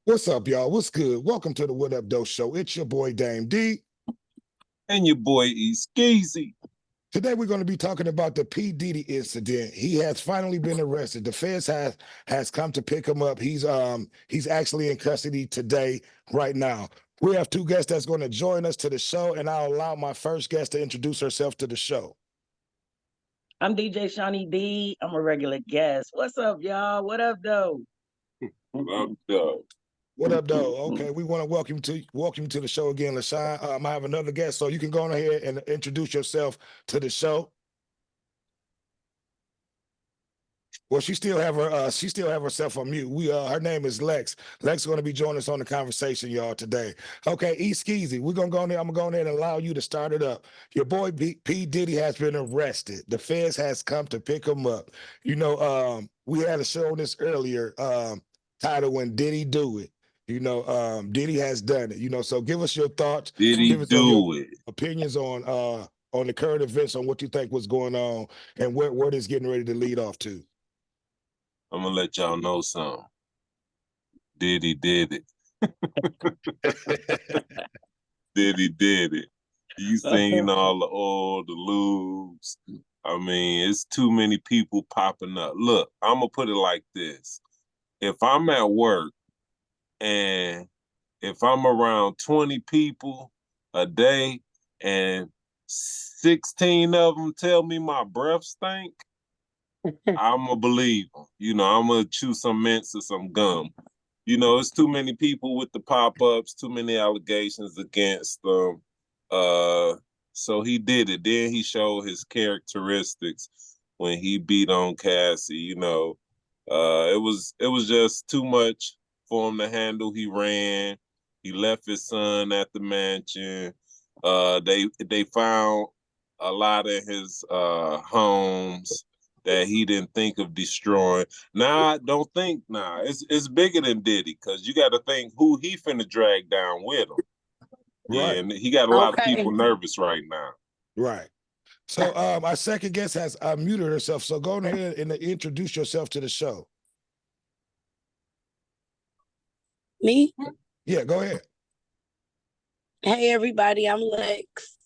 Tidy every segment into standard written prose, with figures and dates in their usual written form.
What's up, y'all? What's good? Welcome to the What Up Doe Show. It's your boy Dame D. And your boy E Skeezy. Today we're going to be talking about the P. Diddy incident. He has finally been arrested. The feds has come to pick him up. He's actually in custody today, right now. We have two guests that's going to join us to the show, and I'll allow my first guest to introduce herself to the show. I'm DJ Shawnee D. I'm a regular guest. What's up, y'all? What up, though? What up, Doe? What up, though? Okay, we want to welcome you to the show again, LaShawn. I have another guest, so you can go on ahead and introduce yourself to the show. Well, she still have herself on mute. Her name is Lex. Lex is going to be joining us on the conversation, y'all, today. Okay, E Skeezy, we're gonna go in there. I'm gonna go in there and allow you to start it up. Your boy P. Diddy has been arrested. The feds has come to pick him up. We had a show on this earlier, titled "When Diddy Do It." Diddy has done it. So give us your thoughts. Did he Give us do it? opinions on the current events, on what you think was going on, and where it's getting ready to lead off to. I'm gonna let y'all know something. Diddy did it. Diddy did it. You seen all the lubes. I mean, it's too many people popping up. Look, I'm gonna put it like this. If I'm at work and if I'm around 20 people a day and 16 of them tell me my breath stink, I'm going to believe them. I'm going to chew some mints or some gum. It's too many people with the pop-ups, too many allegations against them. So he did it. Then he showed his characteristics when he beat on Cassie. It was just too much for him to handle. He ran. He left his son at the mansion. They found a lot of his homes that he didn't think of destroying. Now, I don't think it's bigger than Diddy, because you got to think who he finna drag down with him. Right. Yeah, and he got a lot of people nervous right now. Right. So our second guest has muted herself. So go ahead and introduce yourself to the show. Me? Yeah, go ahead. Hey, everybody. I'm Lex.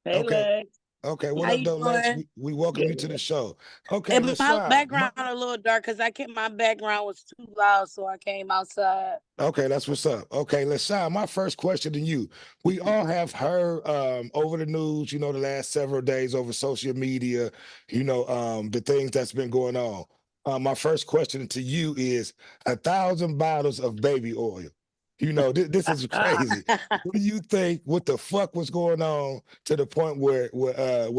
Hey, Okay. Lex. Okay, what How up, you though, Lex? doing? We welcome you to the show. Okay, And let's my try. background a little dark because my background was too loud, so I came outside. Okay, that's what's up. Okay, let's try. My first question to you. We all have heard over the news, the last several days over social media, the things that's been going on. My first question to you is 1,000 bottles of baby oil. This is crazy. What do you think? What the fuck was going on to the point where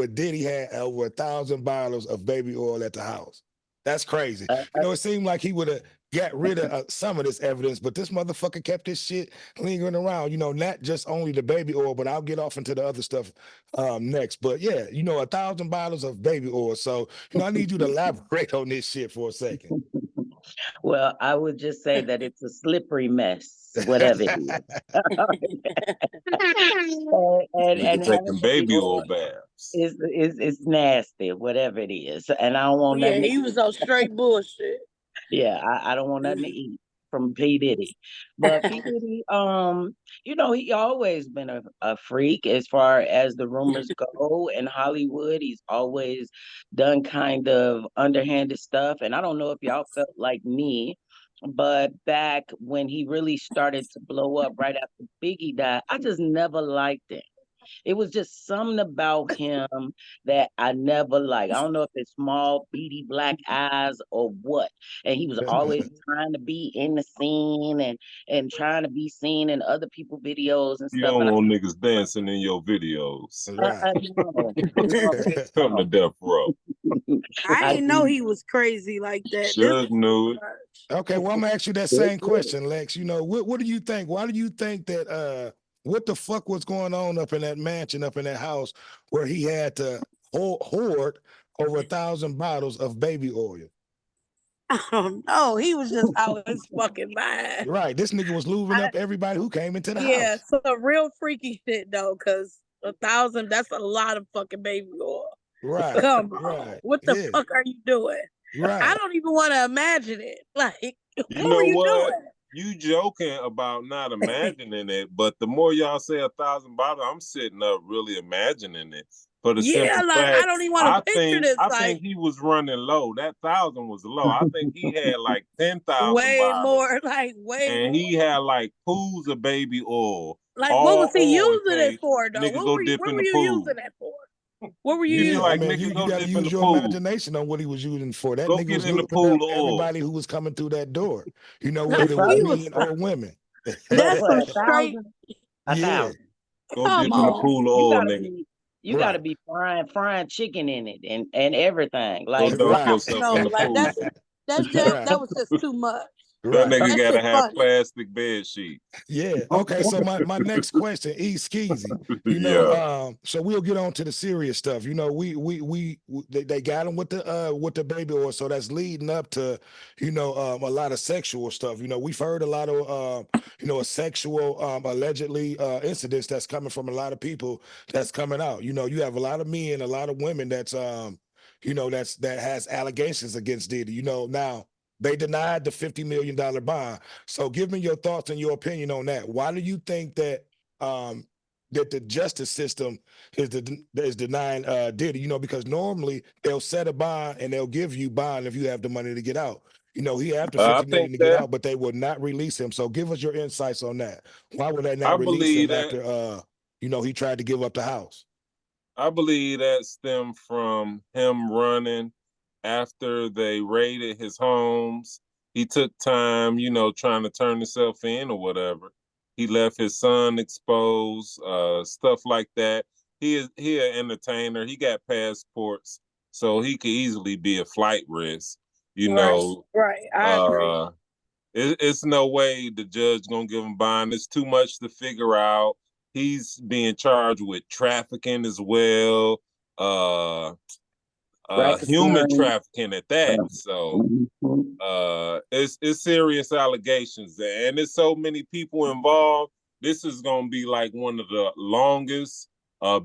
Diddy had over 1,000 bottles of baby oil at the house? That's crazy. It seemed like he would have got rid of some of this evidence, but this motherfucker kept this shit lingering around. Not just only the baby oil, but I'll get off into the other stuff next. But yeah, 1,000 bottles of baby oil. So I need you to elaborate on this shit for a second. Well, I would just say that it's a slippery mess, whatever it is. and taking baby oil baths. It's nasty, whatever it is. And I don't want nothing. He was on straight bullshit. Yeah, I don't want nothing to eat from P. Diddy. But P. Diddy, he always been a freak as far as the rumors go in Hollywood. He's always done kind of underhanded stuff. And I don't know if y'all felt like me, but back when he really started to blow up right after Biggie died, I just never liked it. It was just something about him that I never liked. I don't know if it's small, beady black eyes or what. And he was always trying to be in the scene and trying to be seen in other people's videos and You stuff. don't want niggas dancing in your videos. Right. Come to death row. I didn't know he was crazy like that. Should knew it. Okay, well, I'm gonna ask you that same question, Lex. What do you think? Why do you think that what the fuck was going on up in that mansion, up in that house, where he had to hoard over 1,000 bottles of baby oil? I don't know. He was just out his fucking mind. Right. This nigga was lubing up everybody who came into the house. Yeah, some real freaky shit though, because 1,000, that's a lot of fucking baby oil. Right. Come on. Right. What the fuck are you doing? Right. I don't even want to imagine it. Like, You what were you doing? you joking about not imagining it, but the more y'all say 1,000 bottles, I'm sitting up really imagining it. For the Yeah, simple like I fact, don't even want to picture this. I Like think he was running low. That 1,000 was low. I think he had like 10,000 way bottles, more, like way and more. he had like pools of baby oil. Like what was All he oil using it say, for though? nigga, go dip What in were the you pool. using it for? What were you He be Yeah, I like, mean, nigga, you go got to dip in use the your pool. imagination on what he was using for. That Go nigga get was in the lubing pool up of oil. everybody who was coming through that door. You know, Like, whether it was he was men or women. But that's for some a straight. thousand, a Yeah, thousand. Go Come dip in the on. pool of You oil, gotta nigga. be right, frying chicken in it and everything. Go Like dunk right, yourself No, in the like pool. that right, was just too much. That right. nigga That gotta shit have funny. plastic bed sheets. Yeah. Okay. So my next question, E Skeezy. You know, Yeah. so we'll get on to the serious stuff. You know, they got him with the baby oil, so that's leading up to, you know, a lot of sexual stuff. You know, we've heard a lot of you know, a sexual allegedly incidents that's coming from a lot of people that's coming out. You know, you have a lot of men, a lot of women that's you know, that has allegations against Diddy. You know, now they denied the $50 million bond. So give me your thoughts and your opinion on that. Why do you think that that the justice system is denying Diddy? You know, because normally they'll set a bond and they'll give you bond if you have the money to get out. You know, he have the I 50 think million to get that out, but they will not release him. So give us your insights on that. Why would they I not release believe him that after you know, he tried to give up the house? I believe that stemmed from him running after they raided his homes. He took time, you know, trying to turn himself in or whatever. He left his son exposed, stuff like that. He an entertainer. He got passports, so he could easily be a flight risk. You Right, know, right. I agree. it's no way the judge gonna give him bond. It's too much to figure out. He's being charged with trafficking as well, uh, human racketeering. trafficking at that. So Mhm. it's serious allegations there, and there's so many people involved. This is gonna be like one of the longest,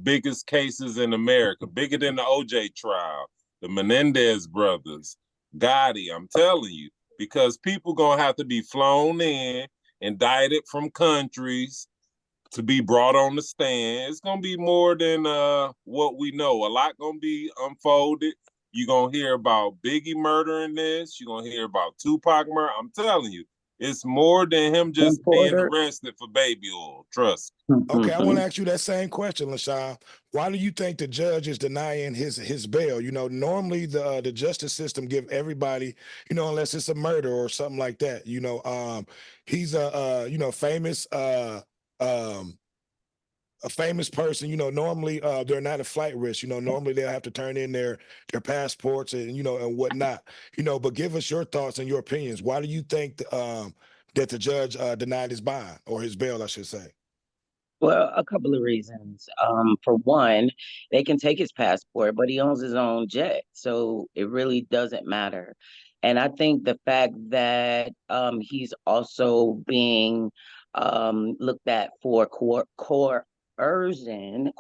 biggest cases in America, bigger than the OJ trial, the Menendez brothers, Gotti. I'm telling you, because people gonna have to be flown in, indicted from countries to be brought on the stand. It's gonna be more than what we know. A lot gonna be unfolded. You're gonna hear about Biggie murdering this. You're gonna hear about Tupac murder. I'm telling you, it's more than him just being Importer. arrested for baby oil. Trust Okay, I Mhm. want to ask you that same question, LaShawn. Why do you think the judge is denying his bail? You know, normally the justice system give everybody, you know, unless it's a murder or something like that. You know, he's you know, famous um a famous person. You know, normally they're not a flight risk. You know, normally they'll have to turn in their passports and you know and whatnot. You know, but give us your thoughts and your opinions. Why do you think that the judge denied his bond or his bail, I should say? Well, a couple of reasons. For one, they can take his passport, but he owns his own jet, so it really doesn't matter. And I think the fact that he's also being looked at for coercion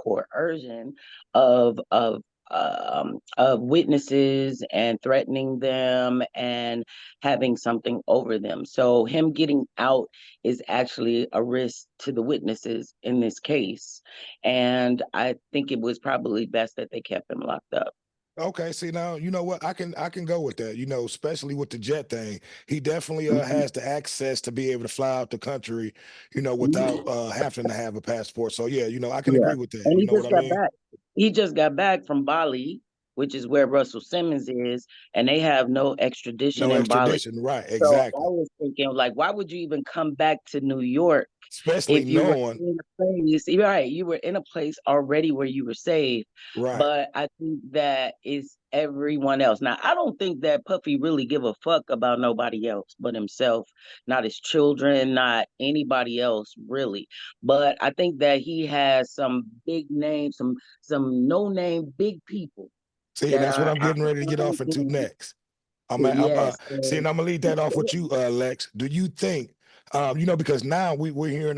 of witnesses and threatening them and having something over them. So him getting out is actually a risk to the witnesses in this case. And I think it was probably best that they kept him locked up. Okay, see now, you know what? I can go with that. You know, especially with the jet thing. He definitely Mhm. has the access to be able to fly out the country, you know, without Mhm. having to have a passport. So yeah, you know, I can Yeah. agree with that. And You he know what just I got mean? back. He just got back from Bali, which is where Russell Simmons is, and they have no extradition No in Bali. extradition, right? So I Exactly. was thinking, like, why would you even come back to New York Especially if you were knowing, in a place, you're right, you were in a place already where you were safe. right. But I think that is everyone else. Now, I don't think that Puffy really give a fuck about nobody else but himself, not his children, not anybody else really. But I think that he has some big names, some no name big people See, and that that's what are I'm getting ready to get off into next. yes. See, and I'm gonna lead that off with you, Lex. Do you think You know, because now we're hearing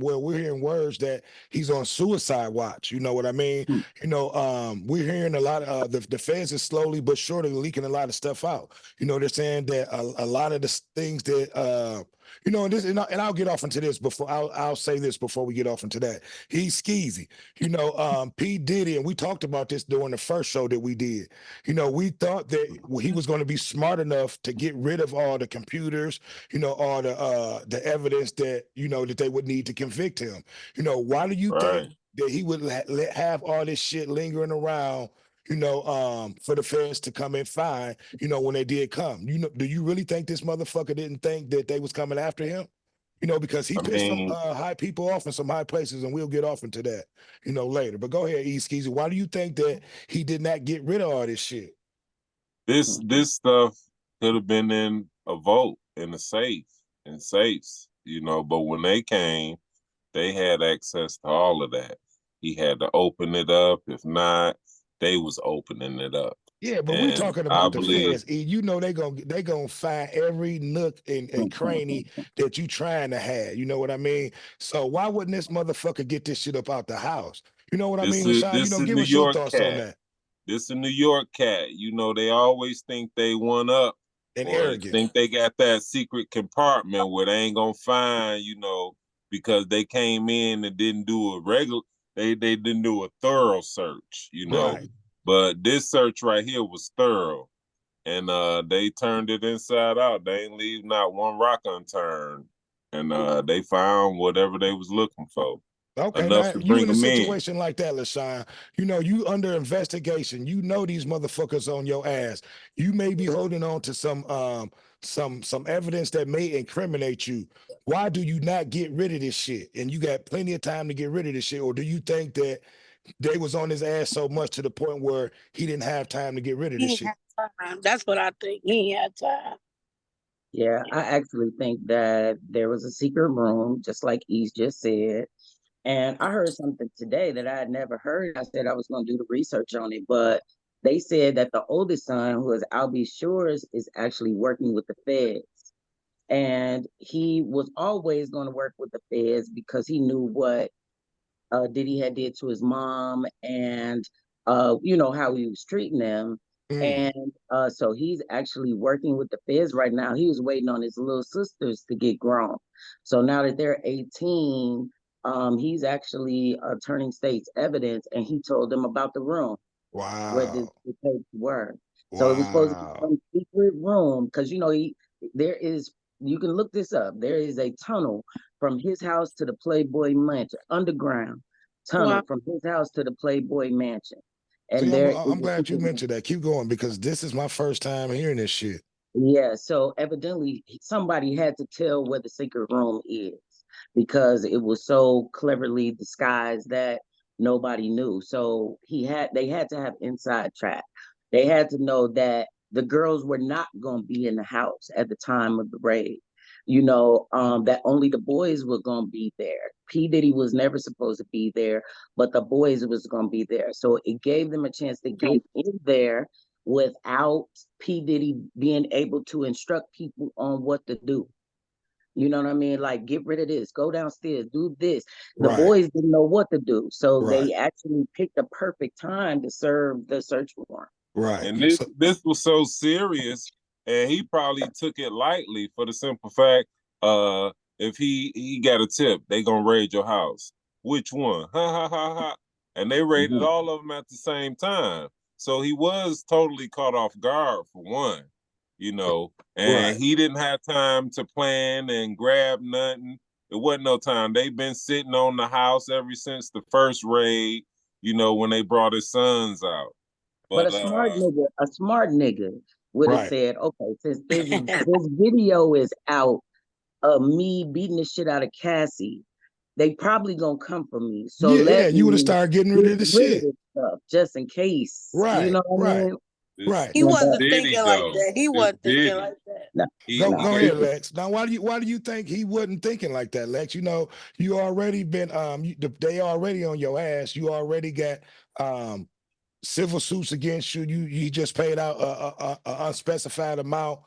we're hearing words that he's on suicide watch. You know what I mean? Hmm. You know, we're hearing a lot of the feds is slowly but surely leaking a lot of stuff out. You know, they're saying that a lot of the things that you know, and I'll get off into this before I'll say this before we get off into that. He's skeezy. You know, P. Diddy, and we talked about this during the first show that we did. You know, we thought that he was going to be smart enough to get rid of all the computers, you know, all the evidence that, you know, that they would need to convict him. You know, why do you think Right. that he would have all this shit lingering around, you know, for the feds to come and find, you know, when they did come? You know, do you really think this motherfucker didn't think that they was coming after him? You know, because he I pissed some mean, high people off in some high places, and we'll get off into that, you know, later. But go ahead, E Skeezy. Why do you think that he did not get rid of all this shit? this stuff could have been in a vote in a safe in safes, you know, but when they came, they had access to all of that. He had to open it up. If not, they was opening it up. Yeah, but we're And talking I about the believe feds. E. You know they gonna find every nook and cranny that you trying to have. You know what I mean? So why wouldn't this motherfucker get this shit up out the house? You know what I mean, LaShawn? You this know, is give New us your York thoughts on cat. that. This a New York cat. You know, they always think they one up And or arrogant. think they got that secret compartment where they ain't gonna find, you know, because they came in and didn't do a regular they didn't do a thorough search, you know. Right. But this search right here was thorough. And they turned it inside out. They ain't leave not one rock unturned. And they found whatever they was looking for. Okay, Enough now to you bring in a them in. situation like that, LaShawn, you know, you under investigation. You know these motherfuckers on your ass. You may be holding on to some evidence that may incriminate you. Why do you not get rid of this shit? And you got plenty of time to get rid of this shit, or do you think that they was on his ass so much to the point where he didn't have time to get rid of this He shit? had time. That's what I think. He had time. Yeah, I actually think that there was a secret room, just like East just said. And I heard something today that I had never heard. I said I was going to do the research on it, but they said that the oldest son, who is Albie Shores, is actually working with the feds. And he was always going to work with the feds because he knew what Diddy had did to his mom and you know how he was treating them. Mm, And so he's actually working with the feds right now. He was waiting on his little sisters to get grown. So now that they're 18, he's actually turning state's evidence, and he told them about the room where wow. the tapes were. So it was supposed to be Wow. some secret room because you know there is, you can look this up. There is a tunnel from his house to the Playboy Mansion, underground tunnel Wow. from his house to the Playboy Mansion, See, and I'm there is I'm a glad you secret room. mentioned that. Keep going because this is my first time hearing this shit. Yeah, so evidently somebody had to tell where the secret room is because it was so cleverly disguised that nobody knew. So they had to have inside track. They had to know that the girls were not going to be in the house at the time of the raid. You know, that only the boys were going to be there. P. Diddy was never supposed to be there, but the boys was going to be there. So it gave them a chance to get in there without P. Diddy being able to instruct people on what to do. You know what I mean? Like, get rid of this, go downstairs, do this. The Right. boys didn't know what to do. So Right. they actually picked the perfect time to serve the search warrant. Right. And So this was so serious, and he probably took it lightly for the simple fact, if he got a tip, they gonna raid your house. Which one? Ha ha ha ha. And they raided Mhm. all of them at the same time. So he was totally caught off guard for one, you know, and right. he didn't have time to plan and grab nothing. It wasn't no time. They've been sitting on the house ever since the first raid, you know, when they brought his sons out. But But a smart nigga would have Right. said, okay, since this video is out of me beating the shit out of Cassie, they probably gonna come for me. So Yeah, yeah. let You would have me started getting rid get of the rid of shit. this stuff just in case. You Right. know what I Right. mean? this Right. He this And wasn't Diddy thinking like though. that. He This wasn't thinking Diddy. like that. no, He Go no, he ahead, it's Lex. Now, why do you think he wasn't thinking like that, Lex? You know, you already been they already on your ass. You already got um civil suits against you. You just paid out a unspecified amount,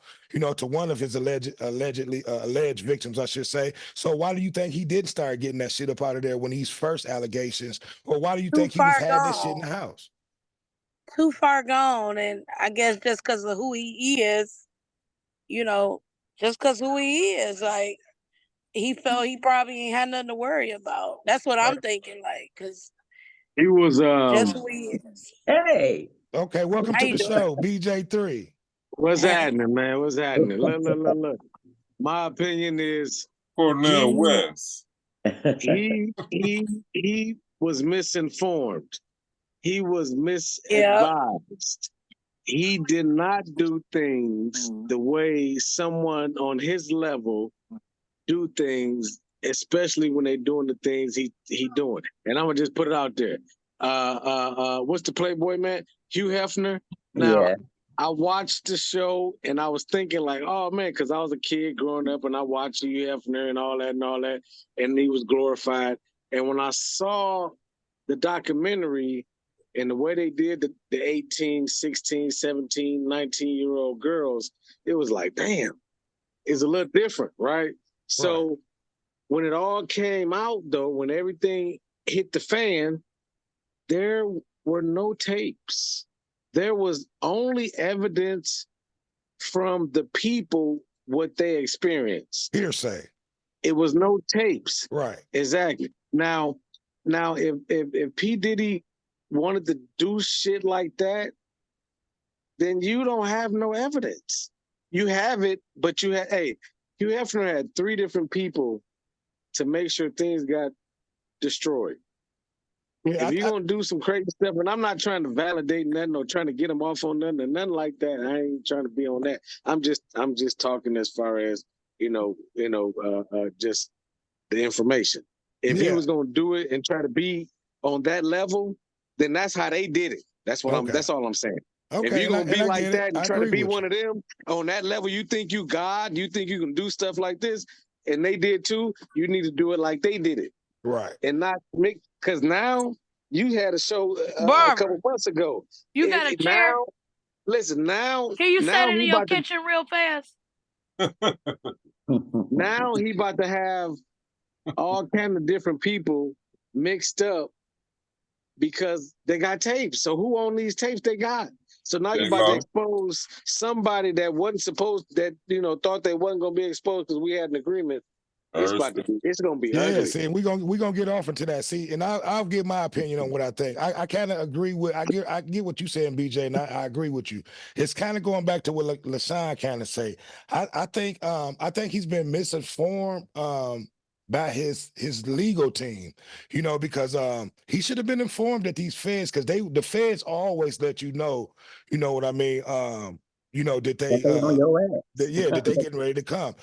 to one of his alleged victims, I should say. So why do you think he didn't start getting that shit up out of there when these first allegations, or why do you Too think he was far had this shit in the gone. house? Too far gone, and I guess just because of who he is, just because who he is, like he felt he probably ain't had nothing to worry about. That's what I'm thinking, like, because He was just who he is. Hey. Okay, welcome How to you the doing? show, BJ3. what's happening, man? What's happening? Look. My opinion is Cornell he West. he was misinformed. He was Yeah. misadvised. He did not do things the way someone on his level do things, especially when they're doing the things he doing. And I'm gonna just put it out there. What's the Playboy man? Hugh Hefner. Now, Yeah. I watched the show and I was thinking like, oh man, because I was a kid growing up and I watched Hugh Hefner and all that, and he was glorified. And when I saw the documentary and the way they did the 18, 16, 17, 19-year-old girls, it was like, damn, it's a little different, right? So when it all came out, though, when everything hit the fan, there were no tapes. There was only evidence from the people what they experienced. Hearsay. It was no tapes. Right. Exactly. Now, if P. Diddy wanted to do shit like that, then you don't have no evidence. You have it, but Hugh Hefner had 3 different people to make sure things got destroyed. Yeah, If you're gonna do some crazy stuff, and I'm not trying to validate nothing or trying to get them off on nothing or nothing like that. I ain't trying to be on that. I'm just talking as far as just the information. If he Yeah. was gonna do it and try to be on that level, then that's how they did it. That's what Okay. That's all I'm saying. If Okay, you're gonna be I like get it. that and I try to agree be with one you. of them on that level, you think you God, you think you can do stuff like this, and they did too. You need to do it like they did it, Right. and not make. Because now you had a show a Barbara, couple months ago. you got a chair? Now, listen. Now, Can you set it in he your about to. kitchen real fast? Now he about to have all kind of different people mixed up because they got tapes. So who own these tapes they got? So now you're about to expose somebody that wasn't supposed, that thought they wasn't gonna be exposed because we had an agreement. It's gonna be Yeah, ugly. see, we're gonna get off into that. See, and I'll give my opinion on what I think. I kind of agree with I get what you're saying, BJ, and I agree with you. It's kind of going back to what LaShawn kind of say. I think he's been misinformed by his legal team, because he should have been informed that these feds, because the feds always let you know what I mean, that they on your ass. that they getting ready to come.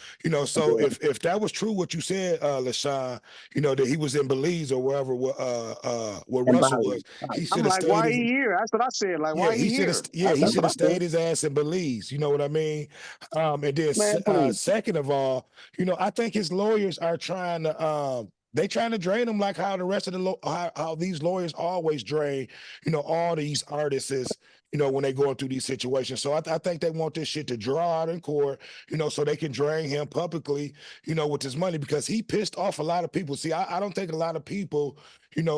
So if that was true, what you said, LaShawn, that he was in Belize or wherever where Russell was, he should I'm have like, stayed why his. he here? That's what I said. Like, Yeah, why he he should here? have. Yeah, he should have stayed his ass in Belize. You know what I mean? And then Man, please. second of all, I think his lawyers are trying to. They trying to drain him like how the rest of the how these lawyers always drain. All these artists. When they going through these situations. So I think they want this shit to draw out in court. So they can drain him publicly. With his money, because he pissed off a lot of people. See, I don't think a lot of people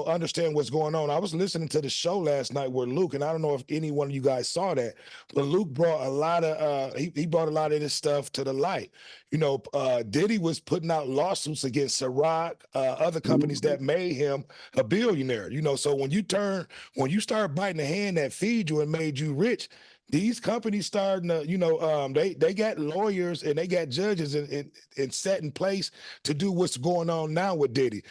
understand what's going on. I was listening to the show last night where Luke, and I don't know if any one of you guys saw that, but Luke brought a lot of he brought a lot of this stuff to the light. Diddy was putting out lawsuits against Ciroc, other companies that made him a billionaire. So when you start biting the hand that feed you and made you rich, these companies starting to, they got lawyers and they got judges and set in place to do what's going on now with Diddy.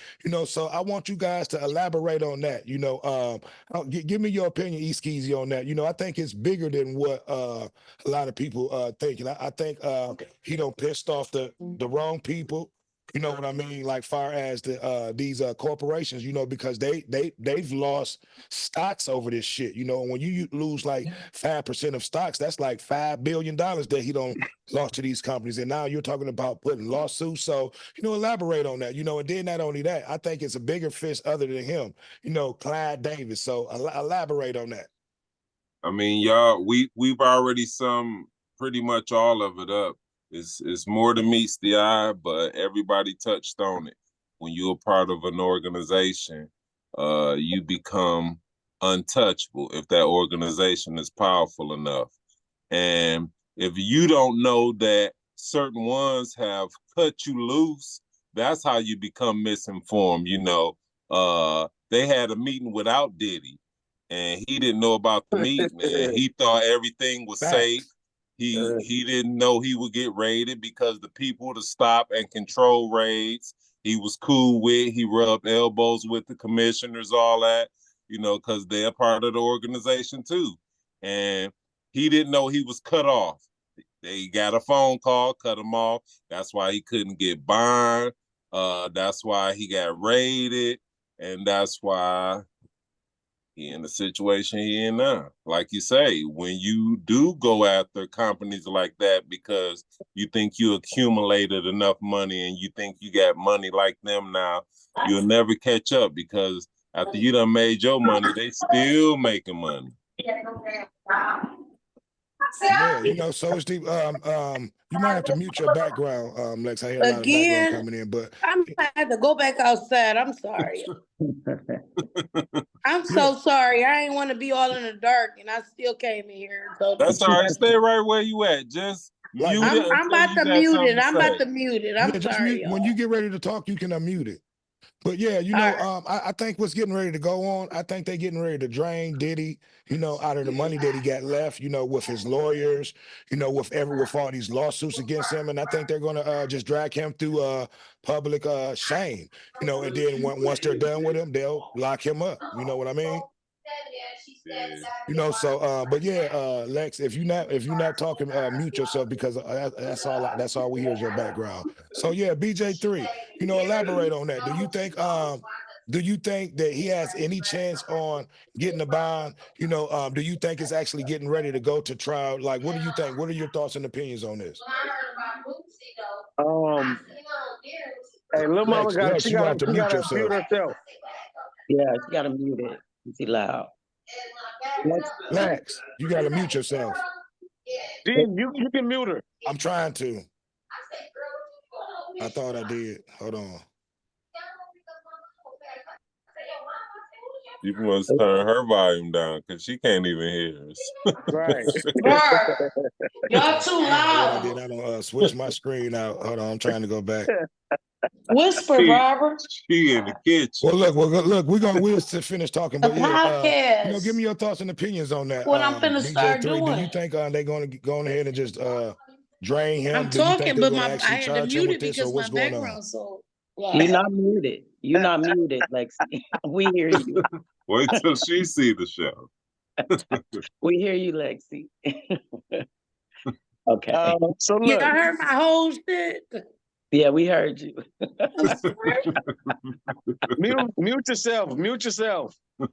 So I want you guys to elaborate on that. Give me your opinion, Skeezy, on that. I think it's bigger than what a lot of people think. And I think he don't pissed off the wrong people. You know what I mean? Like far as these corporations, because they've lost stocks over this shit. When you lose like 5% of stocks, that's like $5 billion that he don't lost to these companies. And now you're talking about putting lawsuits. So, elaborate on that. And then not only that, I think it's a bigger fish other than him, Clyde Davis. So elaborate on that. I mean, y'all, we've already summed pretty much all of it up. It's more than meets the eye, but everybody touched on it. When you're a part of an organization, you become untouchable if that organization is powerful enough. And if you don't know that certain ones have cut you loose, that's how you become misinformed. They had a meeting without Diddy, and he didn't know about the meeting, and he thought everything was safe. He didn't know he would get raided because the people to stop and control raids he was cool with. He rubbed elbows with the commissioners, all that, because they're part of the organization too. And he didn't know he was cut off. They got a phone call, cut him off. That's why he couldn't get bond. That's why he got raided, and that's why he in the situation he in now. Like you say, when you do go after companies like that because you think you accumulated enough money and you think you got money like them now, you'll never catch up because after you done made your money, they still making money. Yeah, so it's deep. You might have to mute your background, Lex. I hear a lot of background coming in, but I'm gonna have to go back outside. I'm sorry. I'm so sorry. I ain't want to be all in the dark, and I still came in here. So that's all right. Stay right where you at. Just mute it. I'm about to mute it. I'm about to mute it. I'm just sorry. mute. When you get ready to talk, you can unmute it. But yeah, I think what's getting ready to go on, I think they're getting ready to drain Diddy, out of the money that he got left, with his lawyers, with all these lawsuits against him. And I think they're going to just drag him through public shame, and then once they're done with him, they'll lock him up. You know what I mean? But yeah, Lex, if you're not talking, mute yourself because that's all we hear is your background. So yeah, BJ3, elaborate on that. Do you think that he has any chance on getting a bond? Do you think it's actually getting ready to go to trial? Like, what do you think? What are your thoughts and opinions on this? Hey, little mama Lex, she you got have to mute yourself. mute herself. Yeah, she got to mute it. It's too loud. Lex, you got to mute yourself. Dean, you can mute her. I'm trying to. I thought I did. Hold on. You must turn her volume down because she can't even hear us. Right. Y'all too loud. What I did, I don't switch my screen out. Hold on, I'm trying to go back. Whisper, Robert. She in the kitchen. Well, look, we'll finish talking, but yeah, give me your thoughts and opinions on that. What I'm finna start doing. Do you think they're going to go ahead and just drain him? I'm Do you talking, think they're but going to actually I had to charge him mute with it this, or because what's my going on? background so You're not muted. You're not muted, Lexi. We hear you. Wait till she see the show. We hear you, Lexi. Okay. So look. Yeah, I heard my whole shit. Yeah, we heard you. mute yourself. Mute yourself. I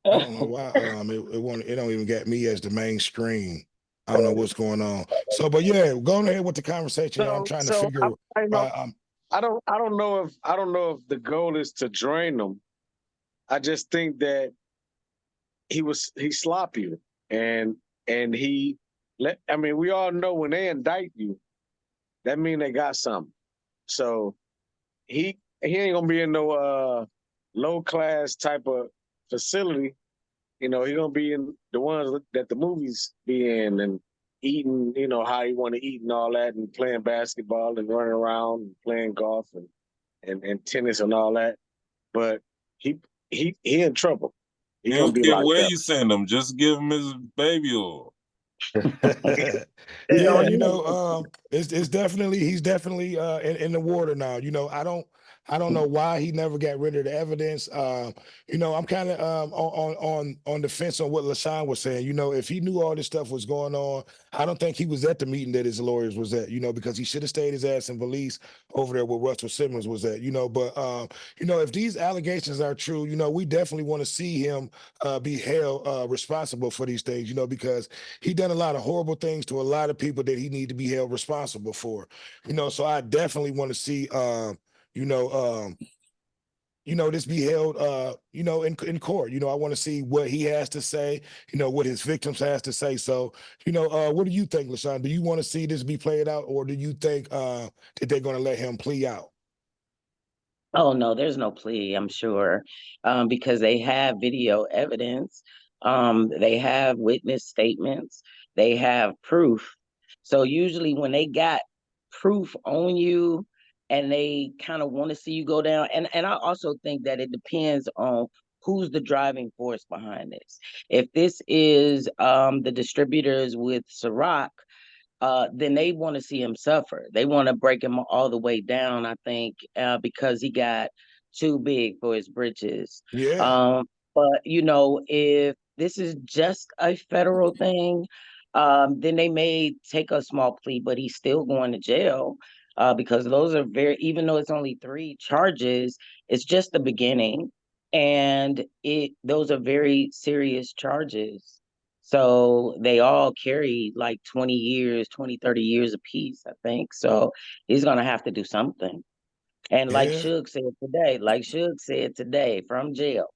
don't know why it don't even get me as the main screen. I don't know what's going on. So, but yeah, going ahead with the conversation. I'm trying to figure. I don't know if the goal is to drain them. I just think that he's sloppy, and we all know when they indict you, that mean they got something. So he ain't gonna be in no low class type of facility. He gonna be in the ones that the movies be in and eating, how he want to eat and all that, and playing basketball and running around and playing golf and tennis and all that. But he in trouble. He don't care where you send him. Just give him his baby oil. Yeah, it's definitely he's definitely in the water now. I don't know why he never got rid of the evidence. I'm kind of on the fence on what LaShawn was saying. If he knew all this stuff was going on, I don't think he was at the meeting that his lawyers was at. Because he should have stayed his ass in Belize over there where Russell Simmons was at. But if these allegations are true, we definitely want to see him be held responsible for these things. Because he done a lot of horrible things to a lot of people that he need to be held responsible for. So I definitely want to see. this be held, in court. I want to see what he has to say, what his victims has to say. So, what do you think, LaShawn? Do you want to see this be played out, or do you think that they're going to let him plea out? Oh no, there's no plea, I'm sure, because they have video evidence. They have witness statements. They have proof. So usually when they got proof on you and they kind of want to see you go down, and I also think that it depends on who's the driving force behind this. If this is the distributors with Ciroc, then they want to see him suffer. They want to break him all the way down, I think, because he got too big for his britches. Yeah. But, if this is just a federal thing, then they may take a small plea, but he's still going to jail because those are even though it's only 3 charges, it's just the beginning. And those are very serious charges. So they all carry like 20 years, 20, 30 years apiece, I think. So he's going to have to do something. And Yeah. like Suge said today from jail,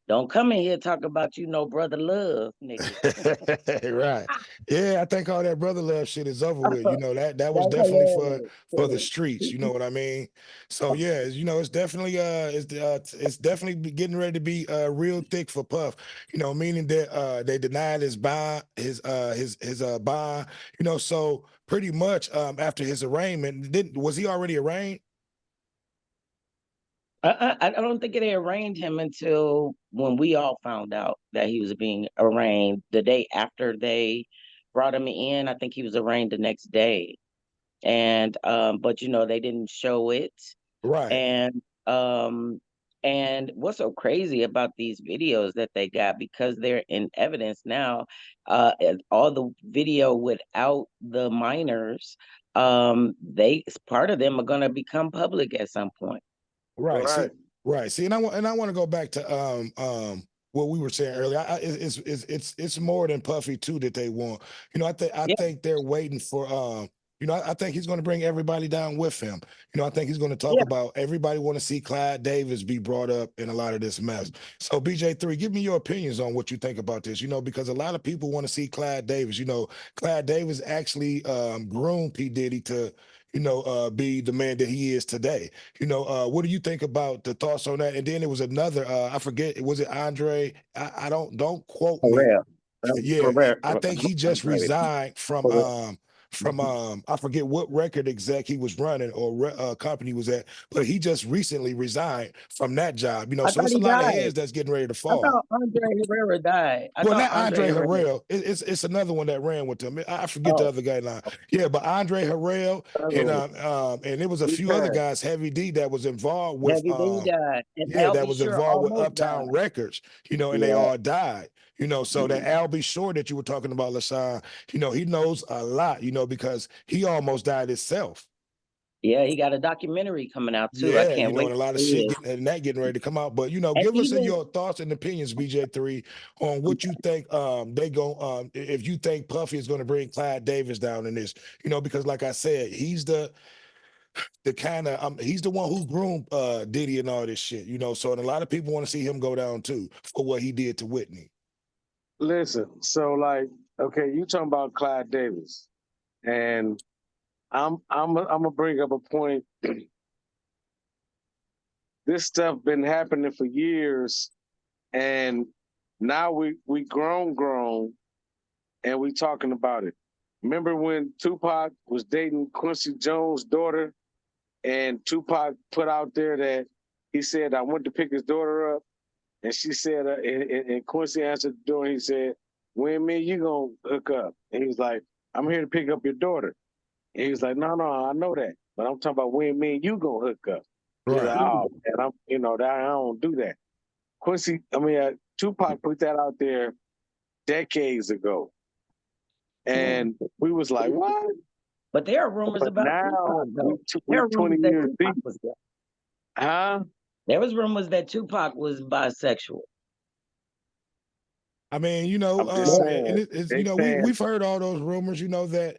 don't come in here talk about brother love, nigga. Right. Yeah, I think all that brother love shit is over with. That was That's definitely for the hilarious. streets. You know what I mean? So yeah, it's definitely it's definitely getting ready to be real thick for Puff. Meaning that they denied his bond, his bond. So pretty much after his arraignment, was he already arraigned? I don't think they arraigned him until when we all found out that he was being arraigned. The day after they brought him in, I think he was arraigned the next day. And but they didn't show it. Right. And what's so crazy about these videos that they got, because they're in evidence now, all the video without the minors, part of them are going to become public at some point. Right. Right. See, and I want to go back to what we were saying earlier. It's more than Puffy too that they want. I think they're waiting for I think he's going to bring everybody down with him. I think he's going to talk Yeah. about everybody want to see Clyde Davis be brought up in a lot of this mess. So BJ3, give me your opinions on what you think about this. Because a lot of people want to see Clyde Davis. Clyde Davis actually groomed P. Diddy to be the man that he is today. What do you think about the thoughts on that? And then there was another, I forget, was it Andre? I don't quote For me. real. Yeah, I think he just Right. resigned from For I forget what record exec he was running or company was at, but he just recently resigned from that job. I So thought it's a he lot of died. heads that's getting ready to I fall. thought Andre Herrera died. I Well, thought not Andre Andre Herrera. Harrell. It's another one that ran with him. I forget the Oh, other guy now. Yeah, but Andre Harrell and there was a few other okay. guys, Heavy D, that was involved with Heavy D died. And that Albie was Sure involved with almost Uptown died. Records, and they Yeah. all died. So that Albie Shore that you were talking about, LaShawn, he knows a lot, because he almost died himself. Yeah, he got a documentary coming out too. I Yeah, can't wait and a lot to of see shit it. getting ready to come out. But And give us even your thoughts and opinions, BJ3, on what you think they go if you think Puffy is going to bring Clyde Davis down in this, because like I said, he's the kind of he's the one who groomed Diddy and all this shit, So and a lot of people want to see him go down too for what he did to Whitney. Listen, so okay, you talking about Clyde Davis, and I'm gonna bring up a point. This stuff been happening for years, and now we grown, and we talking about it. Remember when Tupac was dating Quincy Jones' daughter, and Tupac put out there that he said, I went to pick his daughter up, and she said, and Quincy answered the door, and he said, when me, you gonna hook up? And he was like, I'm here to pick up your daughter. And he was like, no, I know that, but I'm talking about when me and you gonna hook up. He's like, Right. oh, man, that I don't do that. Tupac put that out there decades ago. And we was like, what? but there are rumors But about now, Tupac, though. we There are 20 rumors that years Tupac deep. was gay. Huh? There was rumors that Tupac was bisexual. I mean, I'm just saying, and it's they saying, we've heard all those rumors, that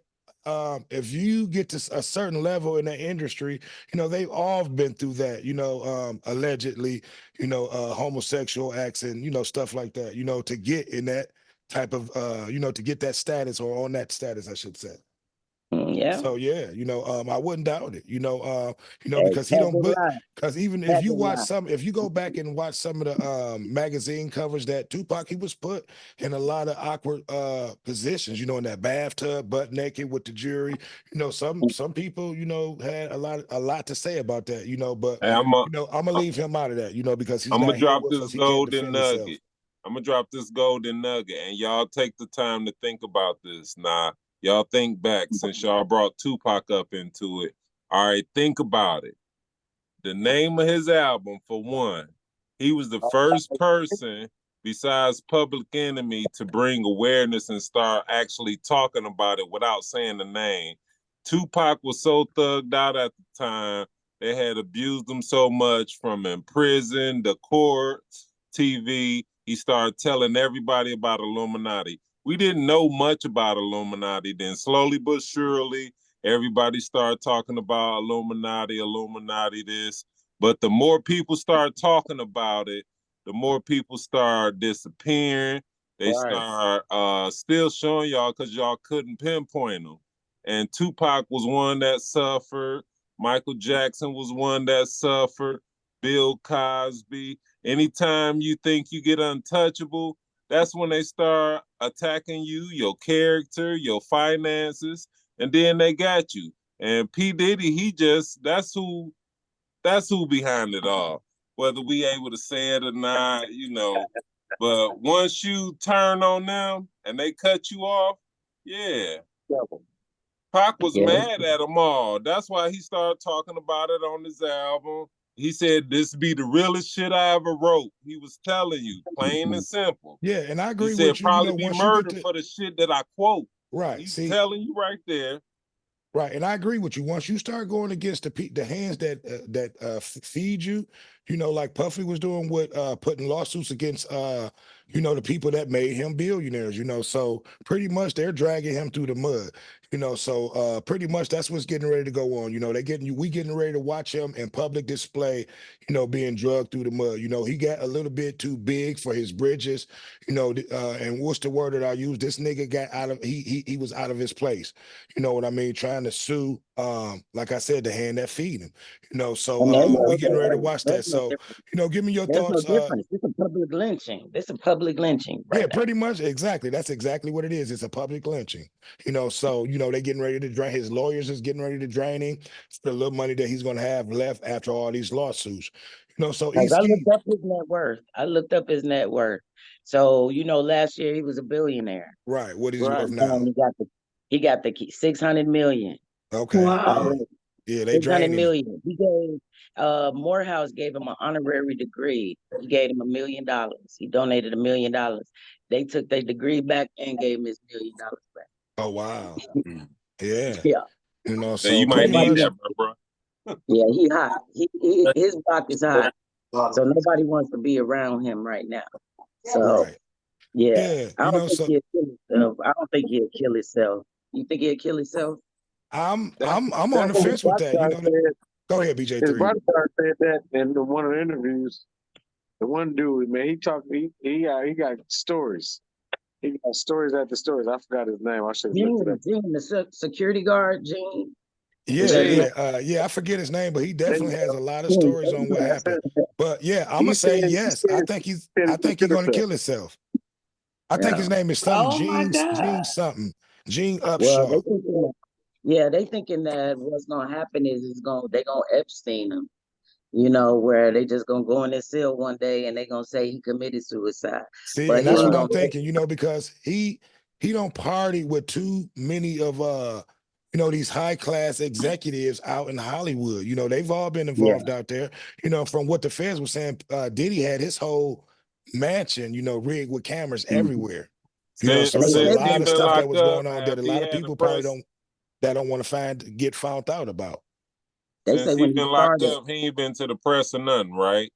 if you get to a certain level in the industry, you know, they've all been through that, you know, allegedly, you know, homosexual acts and, you know, stuff like that, you know, to get in that type of, you know, to get that status or on that status, I should say. Yeah. So yeah, you know, I wouldn't doubt it. You know, Hey, because he don't. Kevin But Line. because even if you Kevin watch Line. some, if you go back and watch some of the magazine covers that Tupac, he was put in a lot of awkward positions. You know, in that bathtub, butt naked with the jury. You know, some people, you know, had a lot to say about that. You know, but Hey, you know, I'm gonna leave him out of that. You know, because he's I'm not gonna here drop with this us. He can't golden defend himself. nugget. I'm gonna drop this golden nugget, and y'all take the time to think about this. Now, y'all think back since y'all brought Tupac up into it. All right, think about it. The name of his album, for one, he was the first person besides Public Enemy to bring awareness and start actually talking about it without saying the name. Tupac was so thugged out at the time. They had abused him so much from in prison, the courts, TV. He started telling everybody about Illuminati. We didn't know much about Illuminati. Then slowly but surely, everybody started talking about Illuminati, Illuminati this. But the more people start talking about it, the more people start disappearing. They start still showing y'all because y'all couldn't pinpoint them. And Tupac was one that suffered. Michael Jackson was one that suffered. Bill Cosby. Anytime you think you get untouchable, that's when they start attacking you, your character, your finances, and then they got you. And P. Diddy, that's who behind it all. Whether we able to say it or not, you know. But once you turn on them and they cut you off, yeah. Pac was mad at them all. That's why he started talking about it on his album. He said, "This be the realest shit I ever wrote." He was telling you, plain and simple. Yeah, and I He agree said, with you. You "Probably know, be once you get murdered to for the shit that I quote." right, He's see, telling you right there. right, and I agree with you. Once you start going against the hands that feed you, you know, like Puffy was doing with putting lawsuits against you know, the people that made him billionaires. You know, so pretty much they're dragging him through the mud. You know, so pretty much that's what's getting ready to go on. You know, we getting ready to watch him in public display. You know, being drugged through the mud. You know, he got a little bit too big for his bridges. You know, and what's the word that I use? This nigga got out of he was out of his place. You know what I mean? Trying to sue, like I said, the hand that feed him. You know, so we getting ready to watch that. So, you know, give me your There's no thoughts. difference. It's a public lynching. This a public lynching right Yeah, now. pretty much exactly. That's exactly what it is. It's a public lynching. You know, so you know, they getting ready to drain his lawyers is getting ready to drain him for the little money that he's gonna have left after all these lawsuits. You know, so Because I East. looked up his net worth. I looked up his net worth. So, you know, last year he was a billionaire. Right. What is he Right. worth now? He got the 600 million. Okay. Yeah. Already. Yeah, they 600 draining him. million. He gave Morehouse gave him an honorary degree. He gave him $1 million. He donated $1 million. They took their degree back and gave him his $1 million back. Oh wow. Yeah. Yeah. You know, So so you might pretty need Nobody much. that, wants, bro. yeah, he hot. His block is hot. So nobody wants to be around him right now. So Right. yeah. Yeah. I You don't know, think so he'll kill himself. I don't think he'll kill himself. You think he'll kill himself? I'm on That's the what his fence with that. You bodyguard know, said. go ahead, His BJ3. bodyguard said that in one of the interviews. The one dude, man, he talked. He got stories. He got stories after stories. I forgot his name. I should have looked it up. Gene, the security guard, Gene. Is Yeah, that his Gene, name? yeah. I forget his name, but he definitely has a lot of Gene. stories on what that's happened. it. But yeah, I'm He gonna said say he yes. said he I think he's killed gonna himself. kill himself. I think his Yeah. name is something Oh my Gene God. something. Gene Well, Upshaw. they thinking that what's gonna happen is they gonna Epstein him. You know, where they just gonna go in his cell one day and they gonna say he committed suicide. See, But and he that's ain't what Right. I'm gonna. thinking, you know, because he don't party with too many of you know, these high class executives out in Hollywood. You know, they've all been Yeah. involved out there. You know, from what the feds were saying, Diddy had his whole mansion, you know, rigged with cameras everywhere. You know, so Since And they it's a say since lot he of been stuff that locked was up, going on that have a he lot of had a people probably press? don't want to get found out about. they Since say he when he been locked started, up, he ain't been to the press or nothing, right?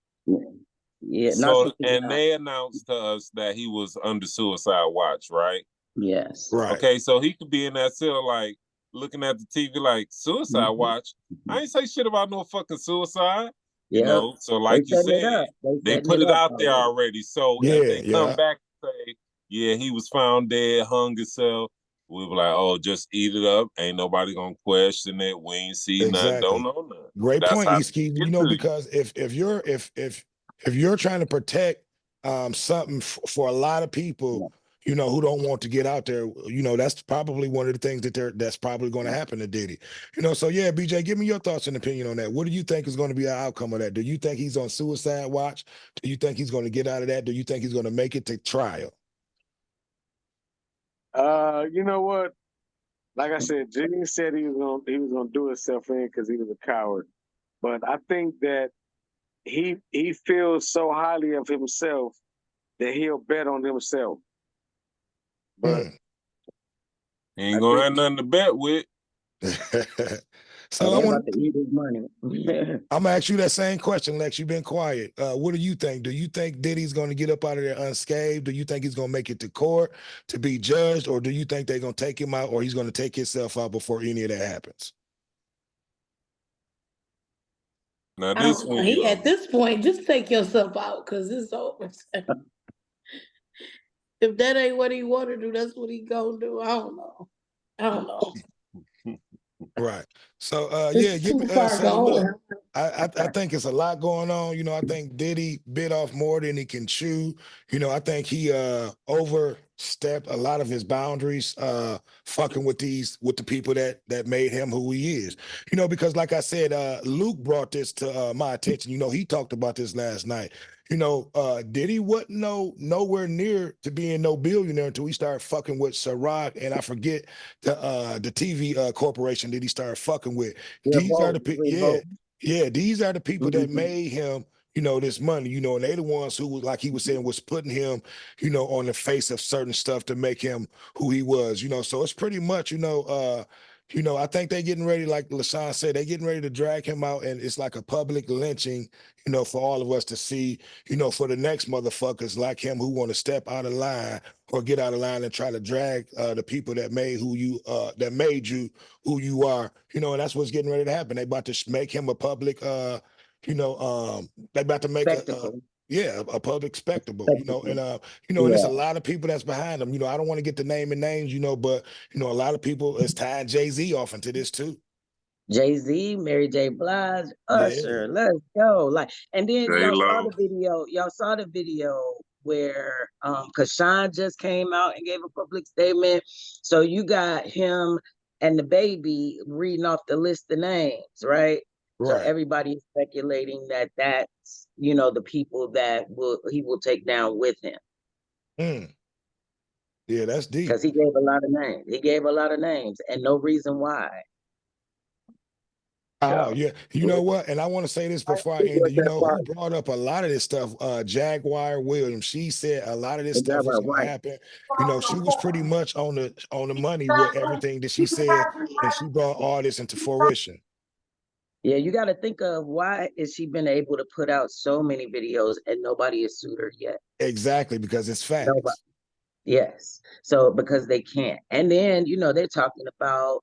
yeah, not So, since he and they announced to us that he was under suicide watch, right? yes. Right. Okay, so he could be in that cell like, looking at the TV like suicide watch. I ain't say shit about no fucking suicide. You Yeah, know, so they like you setting it said, up. they Setting put it up out there already. So if they Yeah, come back and say, yeah, he was found dead, hung himself, we'll be like, oh, just eat it up. Ain't nobody gonna question it. We ain't see nothing, don't exactly. know nothing. Great That's point, how Eski. they You get know, to you. because if you're trying to protect something for a lot of people, you know, who don't want to get out there, you know, that's probably one of the things that's probably going to happen to Diddy. You know, so yeah, BJ, give me your thoughts and opinion on that. What do you think is going to be the outcome of that? Do you think he's on suicide watch? Do you think he's going to get out of that? Do you think he's going to make it to trial? You know what? Like I said, Jimmy said he was gonna do himself in because he was a coward. But I think that he feels so highly of himself that he'll bet on himself. But He ain't I gonna think have nothing to bet with. So They I about want to eat his money. I'm gonna ask you that same question, Lex. You've been quiet. What do you think? Do you think Diddy's gonna get up out of there unscathed? Do you think he's gonna make it to court to be judged, or do you think they're gonna take him out, or he's gonna take himself out before any of that happens? Now this one, He at this point, just take yourself out because it's over. If that ain't what he want to do, that's what he gonna do. I don't know. I don't know. Right. So yeah, It's give me too far say look. gone. I think it's a lot going on. You know, I think Diddy bit off more than he can chew. You know, I think he overstepped a lot of his boundaries, fucking with the people that made him who he is. You know, because like I said, Luke brought this to my attention. You know, he talked about this last night. You know, Diddy wasn't nowhere near to being no billionaire until he started fucking with Ciroc, and I forget the TV corporation that he started fucking with. These are the people, yeah. Revolt. Yeah, these are the people that Mhm. made him, you know, this money, you know, and they the ones who was like he was saying was putting him, you know, on the face of certain stuff to make him who he was, you know. So it's pretty much, I think they're getting ready, like LaShawn said, they're getting ready to drag him out, and it's like a public lynching, you know, for all of us to see, you know, for the next motherfuckers like him who want to step out of line or get out of line and try to drag the people that made you who you are, you know, and that's what's getting ready to happen. They about to make him a public, they about to make Spectacle. a public spectacle, you know, Spectacle. and and it's Yeah. a lot of people that's behind them. You know, I don't want to get the name and names, you know, but you know, a lot of people is tying Jay-Z off into this too. Jay-Z, Mary J. Blige, Yeah, Usher, let's go. Like, and then J Lo. y'all saw the video where cause Sean just came out and gave a public statement. So you got him and the baby reading off the list of names, right? So right. everybody's speculating that that's, you know, the people that he will take down with him. Mm, yeah, that's deep. Because he gave a lot of names. He gave a lot of names and no reason why. Oh So yeah, you know what? And I want to say this before I end it. You know who brought up a lot of this stuff? Jaguar Williams. She said a lot of this is that stuff was going to right? happen. You know, she was pretty much on the money with everything that she said, and she brought all this into fruition. Yeah, you got to think of why is she been able to put out so many videos and nobody has sued her yet? Exactly, because it's Nobody. facts. Yes. So because they can't. And then, you know, they're talking about,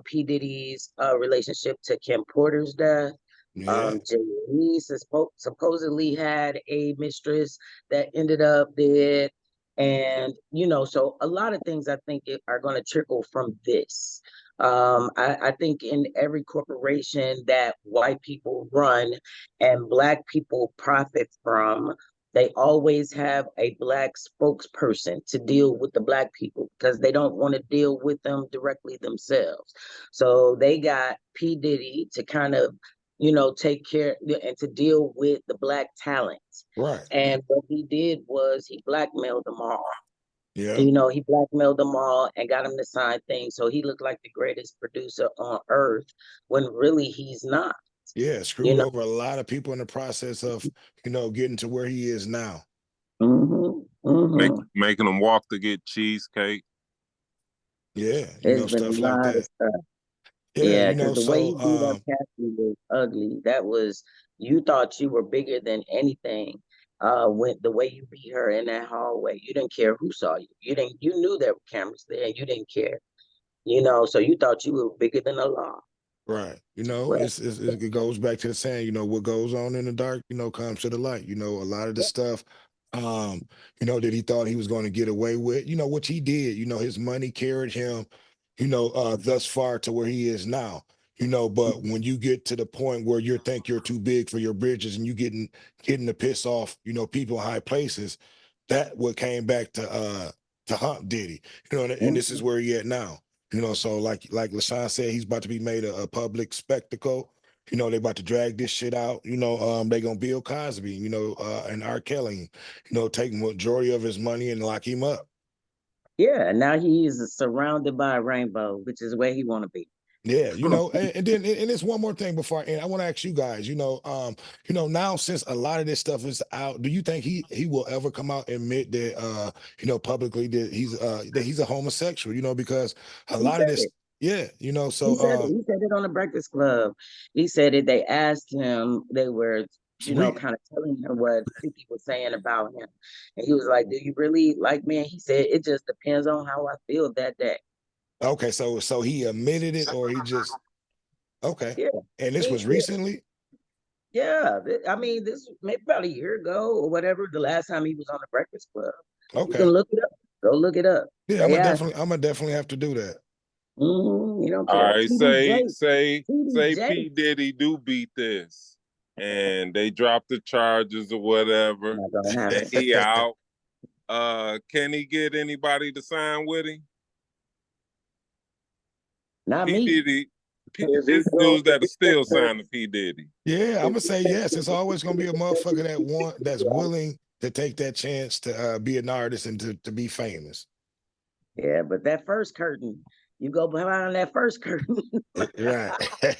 P. Diddy's relationship to Kim Porter's death. Yeah, Jay supposedly had a mistress that ended up dead. And, so a lot of things I think are going to trickle from this. I think in every corporation that white people run and black people profit from, they always have a black spokesperson to deal with the black people because they don't want to deal with them directly themselves. So they got P. Diddy to kind of, take care and to deal with the black talents. right. And what he did was he blackmailed them all. Yeah, He blackmailed them all and got them to sign things. So he looked like the greatest producer on earth when really he's not. yeah. You Screwed know, over a lot of people in the process of getting to where he is now. Making them walk to get cheesecake. Yeah, There's been stuff a like lot of that. stuff. Yeah, Yeah, because the way he beat up Cassie was ugly. That was you thought you were bigger than anything. When the way you beat her in that hallway, you didn't care who saw you. You knew there were cameras there, and you didn't care. You know, so you thought you were bigger than the law. Right. You know, Well, it goes back to the saying, you know, what goes on in the dark, you know, comes to the light. You know, a lot of the stuff, you know, that he thought he was going to get away with, you know, which he did, you know, his money carried him, you know, thus far to where he is now. You know, but when you get to the point where you think you're too big for your bridges and you getting to piss off, you know, people in high places, that what came back to hump Diddy. You know, and this is where he at now. You know, so like LaShawn said, he's about to be made a public spectacle. You know, they about to drag this shit out. You know, they gonna Bill Cosby, you know, and R. Kelly, you know, take majority of his money and lock him up. yeah, and now he is surrounded by a rainbow, which is where he want to be. Yeah, you know, and then and it's one more thing before I want to ask you guys, you know, now since a lot of this stuff is out, do you think he will ever come out and admit that you know, publicly that he's a homosexual, you know, because a He lot of said this, it. yeah, you know, He so said it. He said it on the Breakfast Club. He said it. They asked him. They were, you know, kind of telling him what 50 was saying about him, and he was like, "Do you really like me?" And he said, "It just depends on how I feel that day." okay, so he admitted it or he just okay. Yeah, And this was yeah, recently? yeah. I mean, this maybe about a year ago or whatever. The last time he was on the Breakfast Club, you can Okay. look it up. Go look it up. Yeah, They asked. I'm gonna definitely have to do that. You don't All care. right, say TDJ. P Diddy do beat this, and they drop the charges or whatever, Not gonna and happen. he out. Can he get anybody to sign with him? Not P me. Diddy, If he it's go, dudes that are still signed to P Diddy. Yeah, I'm if gonna say yes. It's always gonna be a motherfucker that's willing to take that chance to be an artist and to be famous. Yeah, but that first curtain, you go behind that first curtain. Right.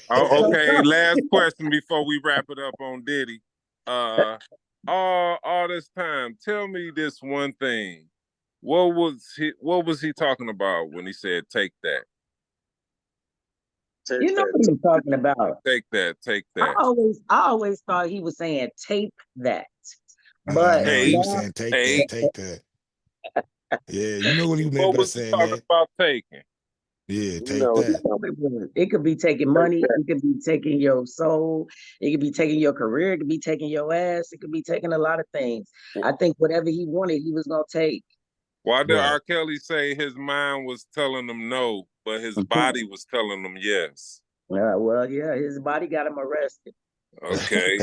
Oh, okay. Last question before we wrap it up on Diddy. Uh, all this time, tell me this one thing. What was he talking about when he said take that? You know what he was talking about. Take that, take I that. always thought he was saying tape that. But No, he Take, was now, saying take. take that. Yeah, you know what he meant What by was he saying talking that. about taking? Yeah, you take know, that. it could be taking money, it could be taking your soul, it could be taking your career, it could be taking your ass, it could be taking a lot of things. I think whatever he wanted, he was gonna take. Why did Right. R. Kelly say his mind was telling him no, but his body was telling him yes? Well, yeah, his body got him arrested. Okay.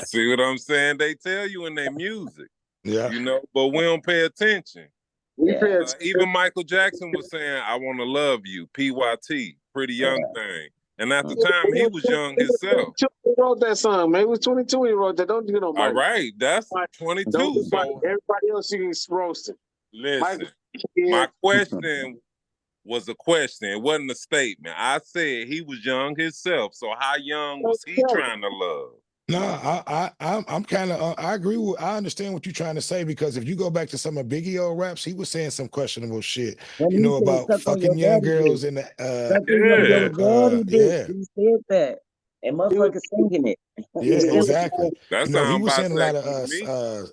See what I'm saying? They tell you in their music, Yeah. you know, but we don't pay attention. we Yeah. pay attention. Even Michael Jackson was saying, I want to love you, PYT, pretty young thing. And at the time, he was young himself. He wrote that song, man. He was 22 when he wrote that. Don't you know, All Mike? right, that's Don't 22. So everybody else you can roast him. listen, Yeah, my question was a question. It wasn't a statement. I said he was young himself. So how young was he trying to love? No, I'm kind of I agree with I understand what you're trying to say because if you go back to some of Biggie old raps, he was saying some questionable shit, When you he know, said about suck on your fucking young daddy dick, girls and sucking on you Yeah, your know, daddy dick. yeah, He said that. And he was, motherfuckers singing it. yeah, He still exactly. that You know, he sounds was saying a lot of bisexual to me.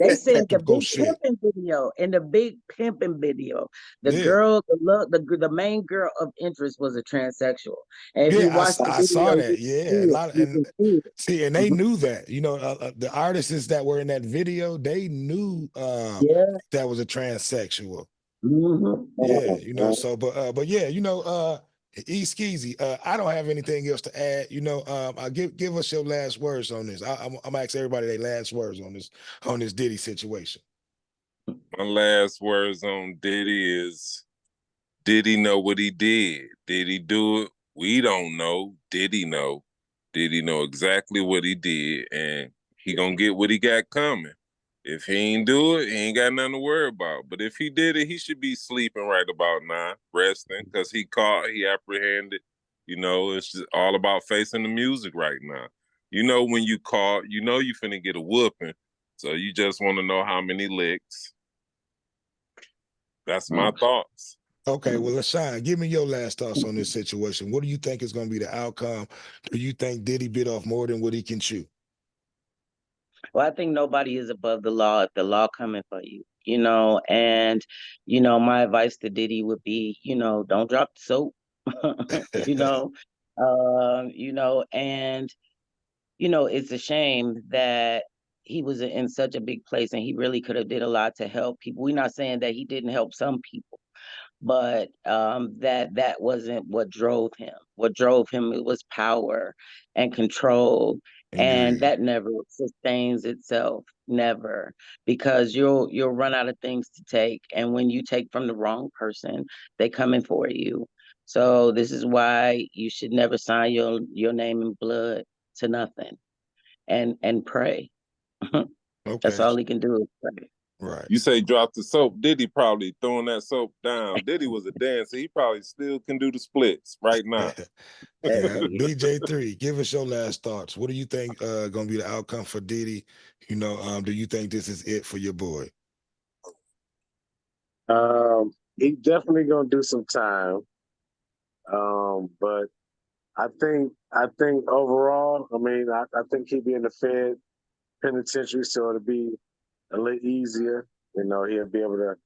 they said the technical big shit. pimping video. In the big pimping video, the Yeah. girl, the main girl of interest was a transsexual. And if you Yeah, watch the I saw video, that. Yeah, a lot of you and can see it. see, and they knew that. You know, the artists that were in that video, they knew Yeah. that was a transsexual. Mm-hmm. Yeah, you know. So, but yeah, you know, E Skeezy. I don't have anything else to add. You know, I give us your last words on this. I'm gonna ask everybody their last words on this Diddy situation. My last words on Diddy is did he know what he did? Did he do it? We don't know. Did he know? Did he know exactly what he did? And he gonna get what he got coming. If he ain't do it, he ain't got nothing to worry about. But if he did it, he should be sleeping right about now, resting, because he caught, he apprehended. You know, it's just all about facing the music right now. You know, when you caught, you know you finna get a whooping. So you just want to know how many licks. That's my thoughts. Okay, well, LaShawn, give me your last thoughts on this situation. What do you think is going to be the outcome? Do you think Diddy bit off more than what he can chew? Well, I think nobody is above the law if the law coming for you. and my advice to Diddy would be, don't drop the soap. you know, and it's a shame that he was in such a big place and he really could have did a lot to help people. We're not saying that he didn't help some people, but that wasn't what drove him. What drove him, it was power and control, and Agreed. that never sustains itself, never, because you'll run out of things to take, and when you take from the wrong person, they coming for you. So this is why you should never sign your name in blood to nothing, and pray. That's Okay. all he can do is pray. Right. You say drop the soap. Diddy probably throwing that soap down. Diddy was a dancer. He probably still can do the splits right now. Yeah, Hey, BJ3, give us your last thoughts. What do you think gonna be the outcome for Diddy? Do you think this is it for your boy? He definitely gonna do some time. But I think overall, I mean, I think he'd be in the Fed penitentiary, so it'll be a little easier. He'll be able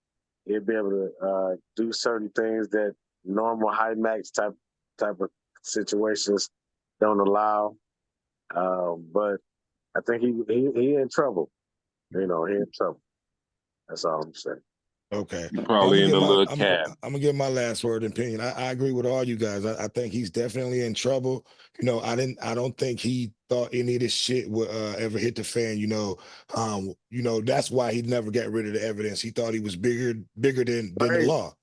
to do certain things that normal high max type of situations don't allow. But I think he in trouble. He in trouble. That's all I'm saying. Okay. Well, Probably in the little cab. I'm gonna give my last word and opinion. I agree with all you guys. I think he's definitely in trouble. I don't think he thought any of this shit would ever hit the fan. That's why he never got rid of the evidence. He thought he was bigger than the Right, law.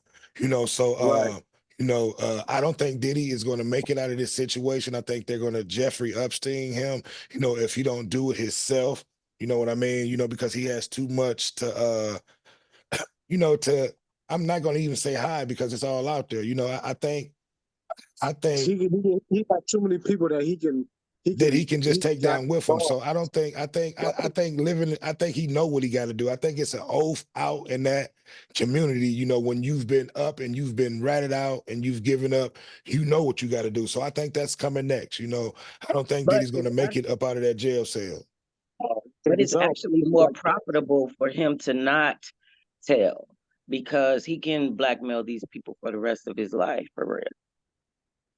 So right. I don't think Diddy is gonna make it out of this situation. I think they're gonna Jeffrey Epstein him, if he don't do it himself. You know what I mean? Because he has too much to I'm not going to even say hi because it's all out there. I think He got too many people that he that he can can just he take got down with him. involved. So I think he know what he got to do. I think it's an oath out in that community. When you've been up and you've been ratted out and you've given up, you know what you got to do. So I think that's coming next. I don't think that but he's going to make it up out of that jail cell. But it's So, actually more profitable for him to not tell, because he can blackmail these people for the rest of his life, for real,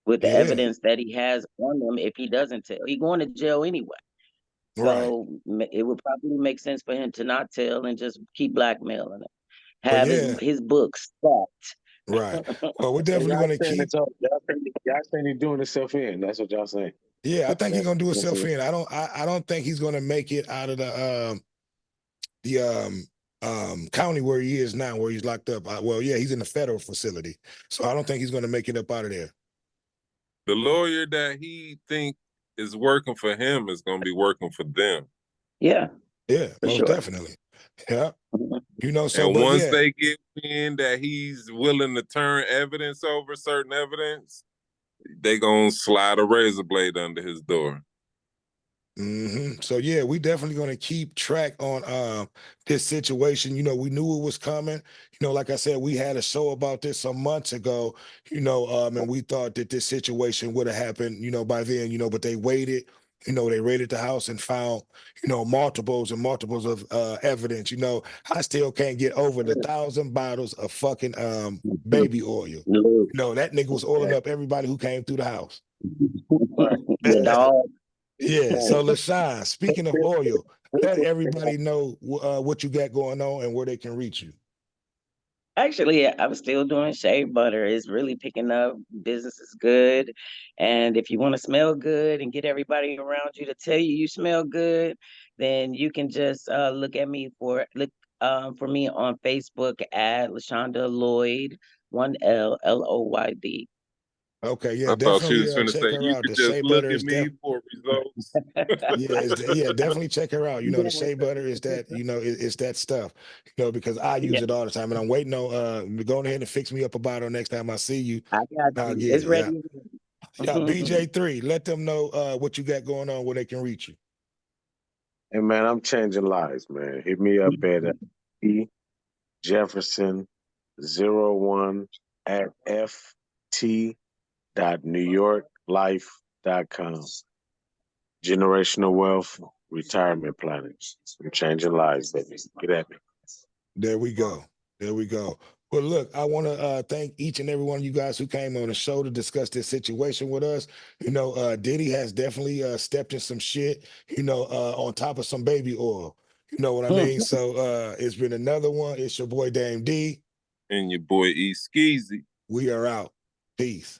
with the Yeah, evidence that he has on them. If he doesn't tell, he's going to jail anyway. right. So it would probably make sense for him to not tell and just keep blackmailing it. But Have his yeah, his books stacked. right. Well, we're so definitely y'all going to saying keep. it's y'all saying he's doing himself in. That's what y'all saying. Yeah, I think he's That's, gonna do that's himself what, in. I don't think he's gonna make it out of the county where he is now, where he's locked up. Well, yeah, he's in the federal facility, so I don't think he's gonna make it up out of there. The lawyer that he think is working for him is going to be working for them. Yeah, Yeah, for most sure. definitely. Yeah, And but once yeah, they get in that he's willing to turn evidence over, certain evidence, they going to slide a razor blade under his door. So yeah, we definitely going to keep track on this situation. We knew it was coming. Like I said, we had a show about this some months ago. And we thought that this situation would have happened. By then. But they waited. They raided the house and found multiples and multiples of evidence. I still can't get over the 1,000 bottles of fucking baby oil. Look, That nigga was oiling up everybody who came through the house. the dog. Yeah. So, LaShawn, speaking of oil, let everybody know what you got going on and where they can reach you. Actually, I'm still doing shea butter. It's really picking up. Business is good. And if you want to smell good and get everybody around you to tell you smell good, then you can just look for me on Facebook at LaShonda Lloyd, 1LLOYD. Okay. Yeah. I thought she Definitely was going to check say, her you out. could The just shea look butter at is me for results. yeah. Definitely check her out. The shea butter is that, it's that stuff, because I use Yeah, it all the time and I'm waiting on, going ahead and fix me up a bottle next time I see you. I got I'll you. get It's it. Yeah. ready. Yeah. BJ3, let them know what you got going on where they can reach you. hey man, I'm changing lives, man. Hit me up at E Jefferson 01 at ft.newyorklife.com. Generational wealth, retirement planning. I'm changing lives, baby. Get at me. There we go. There we go. Well, look, I want to thank each and every one of you guys who came on the show to discuss this situation with us. You know, Diddy has definitely stepped in some shit, you know, on top of some baby oil. You know what I mean? So it's been another one. It's your boy Dame D. And your boy E Skeezy. We are out. Peace.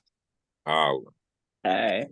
Holla. All right.